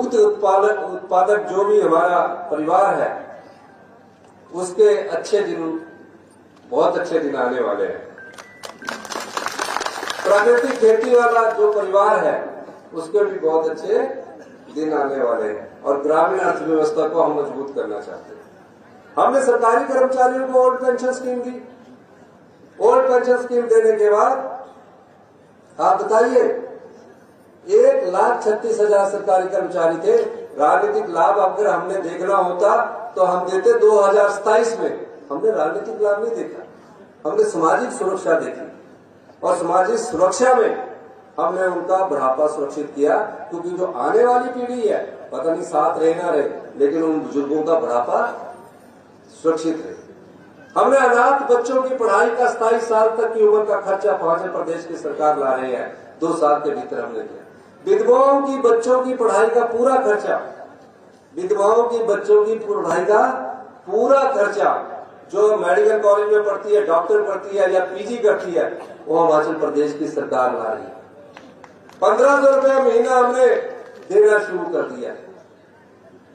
दुग्ध उत्पादक जो भी हमारा परिवार है उसके अच्छे दिन, बहुत अच्छे दिन आने वाले हैं। प्राकृतिक खेती वाला जो परिवार है उसके भी बहुत अच्छे दिन आने वाले हैं और ग्रामीण अर्थव्यवस्था को हम मजबूत करना चाहते हैं। हमने सरकारी कर्मचारियों को ओल्ड पेंशन स्कीम दी। ओल्ड पेंशन स्कीम देने के बाद आप बताइए 1,36,000 सरकारी कर्मचारी थे। राजनीतिक लाभ अगर हमने देखना होता तो हम देते 2027 में। हमने राजनीतिक लाभ नहीं देखा, हमने सामाजिक सुरक्षा देखी और सामाजिक सुरक्षा में हमने उनका बुढ़ापा सुरक्षित किया, क्योंकि जो आने वाली पीढ़ी है पता नहीं साथ रहे ना रहे, लेकिन उन बुजुर्गों का बुढ़ापा सुरक्षित रहे। हमने अनाथ बच्चों की पढ़ाई का 27 साल तक की उम्र का खर्चा हिमाचल प्रदेश की सरकार ला रही है, 2 साल के भीतर हमने किया। विधवाओं की बच्चों की पढ़ाई का पूरा खर्चा, विधवाओं की बच्चों की पढ़ाई का पूरा खर्चा, जो मेडिकल कॉलेज में पढ़ती है, डॉक्टर पढ़ती है या पीजी करती है, वो हिमाचल प्रदेश की सरकार ला रही है। 1500 रुपया महीना हमने देना शुरू कर दिया।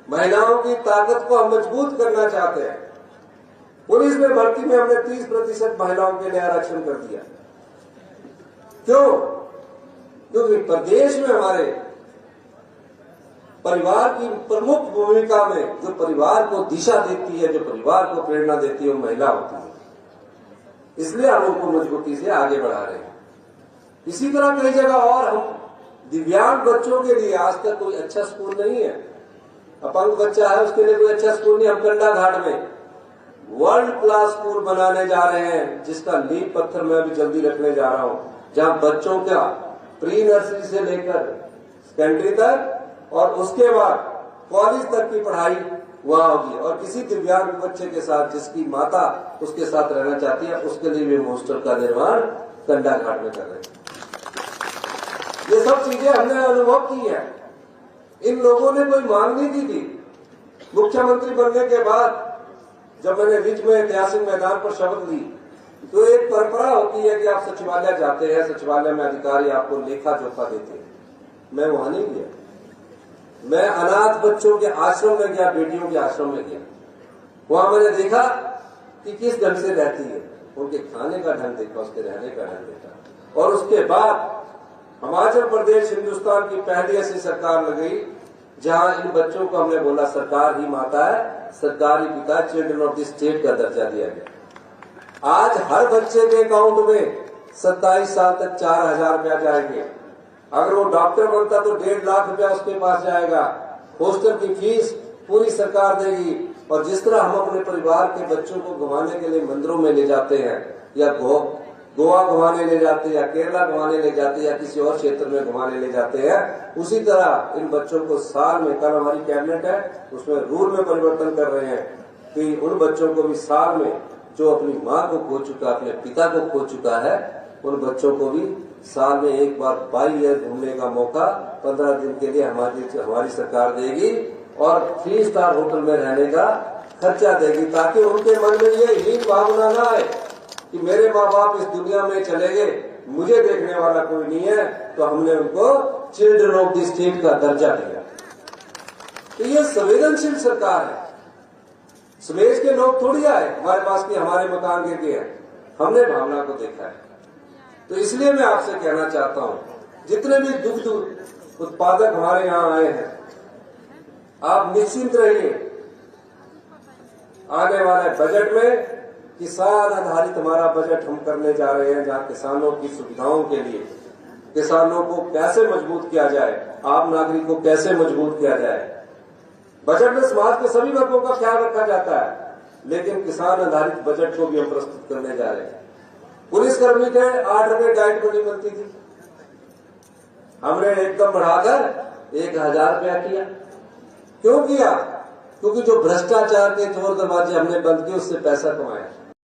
महिलाओं की ताकत को हम मजबूत करना चाहते हैं। पुलिस में भर्ती में हमने 30% महिलाओं के लिए आरक्षण कर दिया। क्यों? क्योंकि प्रदेश में हमारे परिवार की प्रमुख भूमिका में जो परिवार को दिशा देती है, जो परिवार को प्रेरणा देती है, वो महिला होती है। इसलिए हम उनको मजबूती से आगे बढ़ा रहे हैं। इसी तरह कई जगह और हम दिव्यांग बच्चों के लिए आज तक कोई अच्छा स्कूल नहीं है। अपंग बच्चा है उसके लिए कोई अच्छा स्कूल नहीं। हम कंडा घाट में वर्ल्ड क्लास स्कूल बनाने जा रहे हैं, जिसका नींव पत्थर मैं भी जल्दी रखने जा रहा हूं, जहां बच्चों का प्री नर्सरी से लेकर सेकेंडरी तक और उसके बाद कॉलेज तक की पढ़ाई वहां होगी। और किसी दिव्यांग बच्चे के साथ जिसकी माता उसके साथ रहना चाहती है, उसके लिए भी हॉस्टल का निर्माण कंडा घाट में कर रहे हैं। ये सब चीजें हमने अनुभव की है। इन लोगों ने कोई मांग नहीं की थी। मुख्यमंत्री बनने के बाद जब मैंने रिज में ऐतिहासिक मैदान पर शपथ ली, तो एक परंपरा होती है कि आप सचिवालय जाते हैं, सचिवालय में अधिकारी आपको लेखा जोखा देते हैं। मैं वहां नहीं गया। मैं अनाथ बच्चों के आश्रम में गया, बेटियों के आश्रम में गया। वहां मैंने देखा कि किस ढंग से रहती है, उनके खाने का ढंग देखा, उसके रहने का ढंग देखा। और उसके बाद हिमाचल प्रदेश हिंदुस्तान की पहली ऐसी सरकार लगी जहां इन बच्चों को हमने बोला सरकार ही माता है, सरकारी पिता, चिल्ड्रन ऑफ द स्टेट का दर्जा दिया गया। आज हर बच्चे के अकाउंट में 27 साल तक 4,000 रुपया जाएंगे। अगर वो डॉक्टर बनता तो 1.5 लाख रुपया उसके पास जाएगा। हॉस्टल की फीस पूरी सरकार देगी। और जिस तरह हम अपने परिवार के बच्चों को घुमाने के लिए मंदिरों में ले जाते हैं, या गोवा घुमाने ले जाते हैं, या केरला घुमाने ले जाते हैं, या किसी और क्षेत्र में घुमाने ले जाते हैं, उसी तरह इन बच्चों को साल में, कल हमारी कैबिनेट है उसमें रूल में परिवर्तन कर रहे हैं कि उन बच्चों को भी साल में, जो अपनी माँ को खो चुका, अपने पिता को खो चुका है, उन बच्चों को भी साल में एक बार 22 ईयर घूमने का मौका 15 दिन के लिए हमारी सरकार देगी और 3 स्टार होटल में रहने का खर्चा देगी, ताकि उनके मन में ये हीन भावना न आए कि मेरे माँ बाप इस दुनिया में चले गए, मुझे देखने वाला कोई नहीं है। तो हमने उनको चिल्ड्रन ऑफ द स्टेट का दर्जा दिया। तो ये संवेदनशील सरकार है। समाज के लोग थोड़ी आए हमारे पास कि हमारे मकान गिर गए हैं। हमने भावना को देखा है। तो इसलिए मैं आपसे कहना चाहता हूं, जितने भी दुग्ध उत्पादक हमारे यहाँ आए हैं, आप निश्चिंत रहिए। आने वाले बजट में किसान आधारित हमारा बजट हम करने जा रहे हैं, जहां किसानों की सुविधाओं के लिए, किसानों को कैसे मजबूत किया जाए, आम नागरिक को कैसे मजबूत किया जाए। बजट में समाज के सभी वर्गों का ख्याल रखा जाता है, लेकिन किसान आधारित बजट को भी हम प्रस्तुत करने जा रहे हैं। पुलिसकर्मी के 8 रुपए गाइड को नहीं मिलती थी, हमने एकदम बढ़ाकर 1,000 रुपया किया। क्यों किया? क्योंकि जो भ्रष्टाचार के जोर दरवाजे हमने बंद किए, उससे पैसा कमाया।